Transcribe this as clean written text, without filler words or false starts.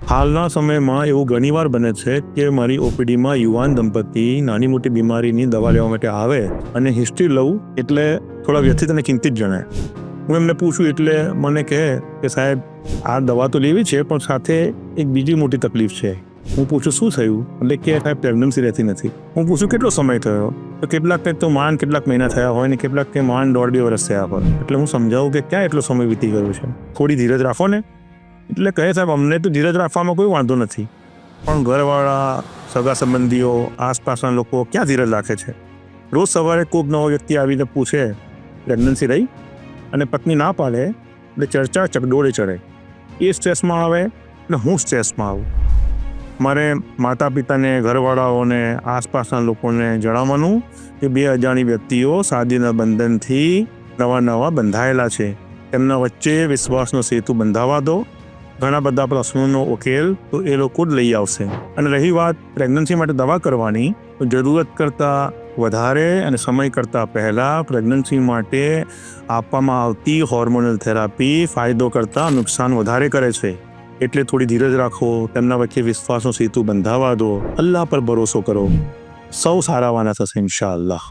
હાલના સમયમાં એવું ઘણીવાર બને છે કે મારી ઓપીડીમાં યુવાન દંપતી નાની મોટી બીમારીની દવા લેવા માટે આવે અને હિસ્ટ્રી લઉં એટલે થોડા વ્યથિત અને ચિંતિત જણાય. હું એમને પૂછું એટલે મને કહે કે સાહેબ આ દવા તો લેવી છે પણ સાથે એક બીજી મોટી તકલીફ છે. હું પૂછું શું થયું એટલે કે સાહેબ પ્રેગ્નન્સી રહેતી નથી. હું પૂછું કેટલો સમય થયો તો કેટલાક તો માંડ કેટલાક મહિના થયા હોય ને કેટલાક કે માંડ 1.5-2 વર્ષ થયા હોય. એટલે હું સમજાવું કે ક્યાં એટલો સમય વીતી ગયો છે, થોડી ધીરજ રાખો ને. એટલે કહે સાહેબ અમને તો ધીરજ રાખવામાં કોઈ વાંધો નથી પણ ઘરવાળા, સગા સંબંધીઓ, આસપાસના લોકો ક્યાં ધીરજ રાખે છે. રોજ સવારે કોઈક નવો વ્યક્તિ આવીને પૂછે પ્રેગ્નન્સી રહી અને પત્ની ના પાડે એટલે ચર્ચા ચકડોળે ચડે. એ સ્ટ્રેસમાં આવે અને હું સ્ટ્રેસમાં આવું. મારે માતા પિતાને, ઘરવાળાઓને, આસપાસના લોકોને જણાવવાનું કે 2 અજાણી વ્યક્તિઓ શાદીના બંધનથી નવા બંધાયેલા છે, તેમના વચ્ચે વિશ્વાસનો સેતુ બંધાવા દો. ઘણા બધા પ્રશ્નોનો ઉકેલ તો એ લોકો જ લઈ આવશે. અને રહી વાત પ્રેગ્નન્સી માટે દવા કરવાની, તો જરૂરત કરતાં વધારે અને સમય કરતાં પહેલાં પ્રેગ્નન્સી માટે આપવામાં આવતી હોર્મોનલ થેરાપી ફાયદો કરતાં નુકસાન વધારે કરે છે. એટલે થોડી ધીરજ રાખો, તેમના વચ્ચે વિશ્વાસનો સેતુ બંધાવા દો, અલ્લાહ પર ભરોસો કરો, સૌ સારાવાના થશે ઇન્શાઅલ્લાહ.